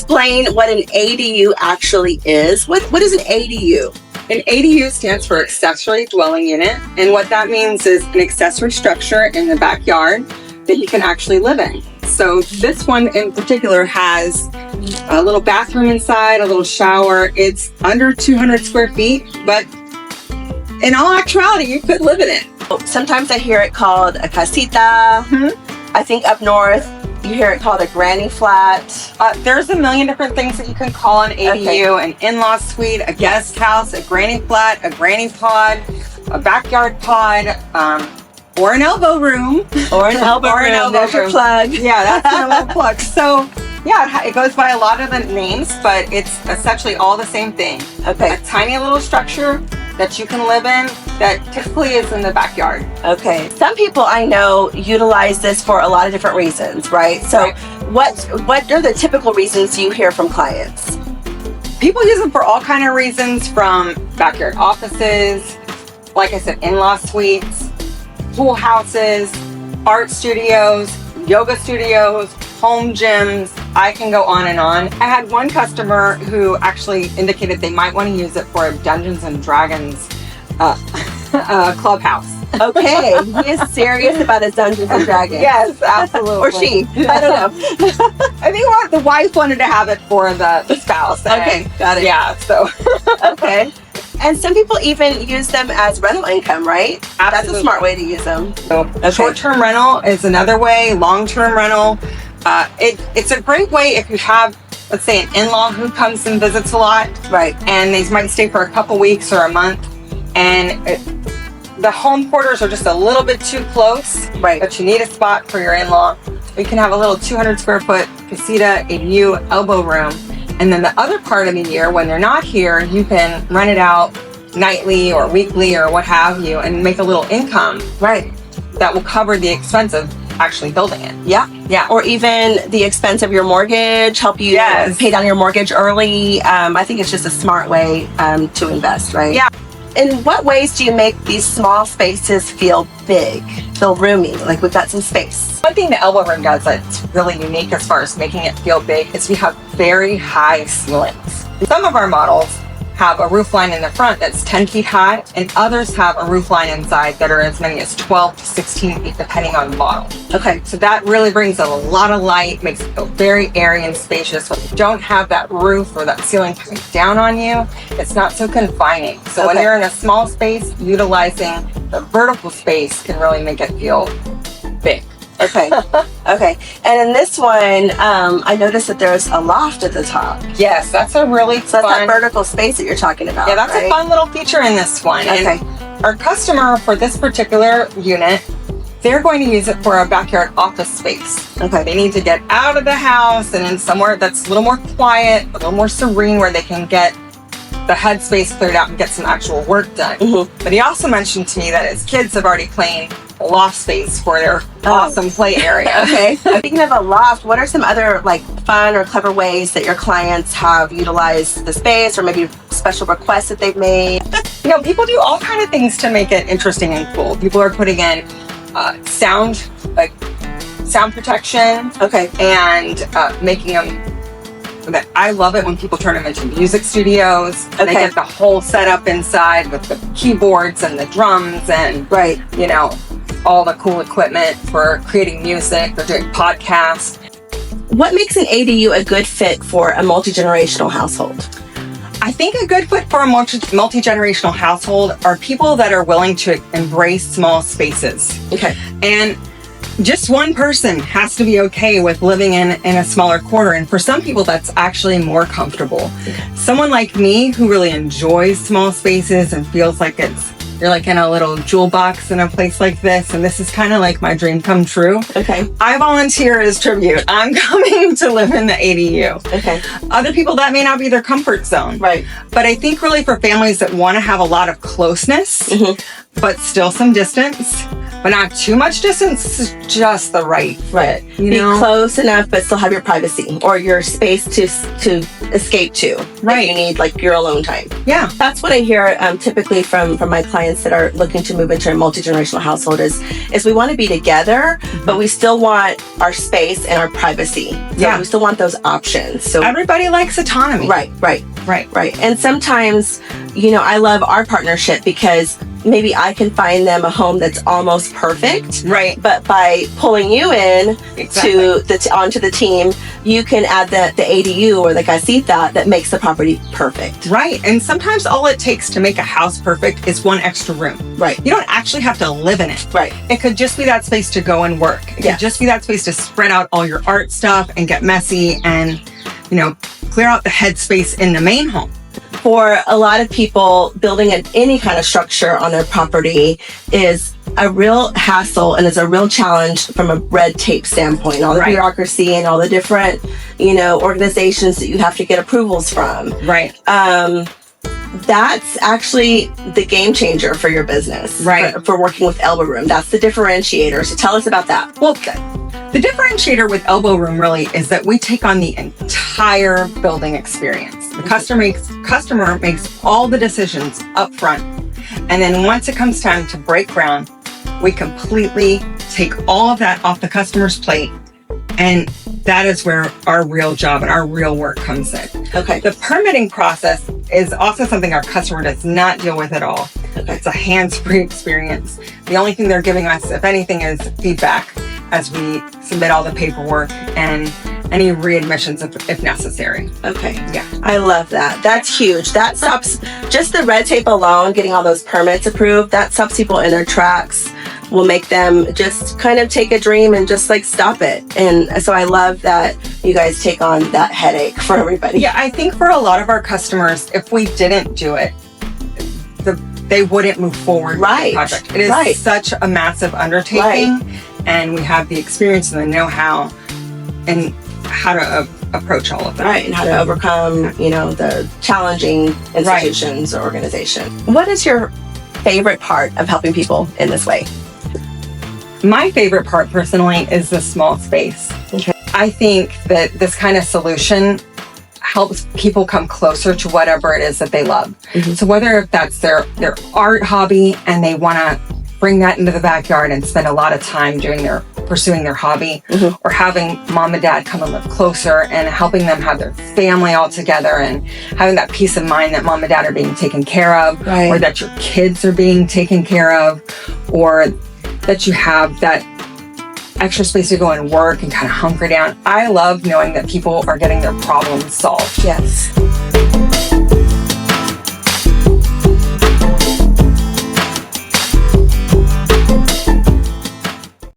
explain what an ADU actually is? What is an ADU? An ADU stands for accessory dwelling unit, and what that means is an accessory structure in the backyard that you can actually live in. So this one in particular has a little bathroom inside, a little shower. It's under 200 square feet, but in all actuality, you could live in it. Sometimes I hear it called a casita. I think up north, you hear it called a granny flat. There's a million different things that you can call an ADU, an in-law suite, a guest house, a granny flat, a granny pod, a backyard pod, or an elbow room. Or an elbow room. There's your plug. Yeah, that's my little plug. So, yeah, it goes by a lot of the names, but it's essentially all the same thing. Okay. A tiny little structure that you can live in that typically is in the backyard. Okay. Some people I know utilize this for a lot of different reasons, right? So what are the typical reasons you hear from clients? People use them for all kind of reasons, from backyard offices, like I said, in-law suites, pool houses, art studios, yoga studios, home gyms. I can go on and on. I had one customer who actually indicated they might want to use it for a Dungeons and Dragons clubhouse. Okay, he is serious about his Dungeons and Dragons. Yes, absolutely. Or she. I don't know. I think the wife wanted to have it for the spouse. Okay, got it. Yeah, so. Okay. And some people even use them as rental income, right? Absolutely. That's a smart way to use them. So short-term rental is another way. Long-term rental. It's a great way if you have, let's say, an in-law who comes and visits a lot. Right. And they might stay for a couple weeks or a month. And the home quarters are just a little bit too close. Right. But you need a spot for your in-law. You can have a little 200 square foot casita, ADU, elbow room. And then the other part of the year, when they're not here, you can rent it out nightly or weekly or what have you and make a little income. Right. That will cover the expense of actually building it. Yeah. Yeah. Or even the expense of your mortgage, help you pay down your mortgage early. I think it's just a smart way to invest, right? Yeah. In what ways do you make these small spaces feel big, feel roomy, like we've got some space? One thing the elbow room does that's really unique as far as making it feel big is we have very high ceilings. Some of our models have a roof line in the front that's 10 feet high, and others have a roof line inside that are as many as 12 to 16 feet, depending on the model. Okay. So that really brings a lot of light, makes it feel very airy and spacious. When you don't have that roof or that ceiling coming down on you, it's not so confining. So when you're in a small space, utilizing the vertical space can really make it feel big. Okay. Okay. And in this one, I noticed that there's a loft at the top. Yes, that's a really So fun. that's that vertical space that you're talking about. Yeah, that's right? a fun little feature in this one. Okay. And our customer for this particular unit, they're going to use it for a backyard office space. Okay. They need to get out of the house and in somewhere that's a little more quiet, a little more serene, where they can get the headspace cleared out and get some actual work done. Mm-hmm. But he also mentioned to me that his kids have already claimed a loft space for their awesome play area. Okay. Speaking of a loft, what are some other like fun or clever ways that your clients have utilized the space, or maybe special requests that they've made? You know, people do all kind of things to make it interesting and cool. People are putting in sound protection. Okay. And making them. I love it when people turn them into music studios. Okay. They get the whole setup inside with the keyboards and the drums and you know, all the cool equipment for creating music or doing podcasts. What makes an ADU a good fit for a multi-generational household? I think a good fit for a multi-generational household are people that are willing to embrace small spaces. Okay. And just one person has to be okay with living in a smaller quarter. And for some people, that's actually more comfortable. Someone like me who really enjoys small spaces and feels like you're like in a little jewel box in a place like this. And this is kind of like my dream come true. Okay. I volunteer as tribute. I'm coming to live in the ADU. Okay. Other people, that may not be their comfort zone. Right. But I think really for families that want to have a lot of closeness, but still some distance, but not too much distance, is just the right fit. Right. You Be know? close enough, but still have your privacy or your space to escape to. Right. If you need like your alone time. Yeah. That's what I hear typically from my clients that are looking to move into a multi-generational household is we want to be together, but we still want our space and our privacy. So Yeah. we still want those options. So Everybody likes autonomy. right. Right. And sometimes, I love our partnership because maybe I can find them a home that's almost perfect. Right. But by pulling you in Exactly. onto the team, you can add the ADU or the Casita that makes the property perfect. Right. And sometimes all it takes to make a house perfect is one extra room. Right. You don't actually have to live in it. Right. It could just be that space to go and work. It Yeah. could just be that space to spread out all your art stuff and get messy and, clear out the headspace in the main home. For a lot of people, building any kind of structure on their property is a real hassle and is a real challenge from a red tape standpoint. All the Right. bureaucracy and all the different, organizations that you have to get approvals from. Right. That's actually the game changer for your business. Right. For working with Elbow Room. That's the differentiator. So tell us about that. Well, the differentiator with Elbow Room really is that we take on the entire building experience. The customer makes all the decisions up front. And then once it comes time to break ground, we completely take all of that off the customer's plate. And that is where our real job and our real work comes in. Okay. The permitting process is also something our customer does not deal with at all. Okay. It's a hands-free experience. The only thing they're giving us, if anything, is feedback as we submit all the paperwork and any readmissions if necessary. Okay. Yeah. I love that. That's huge. That stops just the red tape alone, getting all those permits approved, that stops people in their tracks, will make them just kind of take a dream and just like stop it. And so I love that you guys take on that headache for everybody. Yeah, I think for a lot of our customers, if we didn't do it, they wouldn't move forward with the project. It is such a massive undertaking, and we have the experience and the know-how and how to approach all of that. Right, and how to overcome, the challenging institutions or organization. What is your favorite part of helping people in this way? My favorite part personally is the small space. Okay. I think that this kind of solution helps people come closer to whatever it is that they love. Mm-hmm. So whether that's their art hobby and they want to bring that into the backyard and spend a lot of time pursuing their hobby, mm-hmm. or having mom and dad come and live closer and helping them have their family all together and having that peace of mind that mom and dad are being taken care of, or that your kids are being taken care of, or that you have that extra space to go and work and kind of hunker down. I love knowing that people are getting their problems solved. Yes.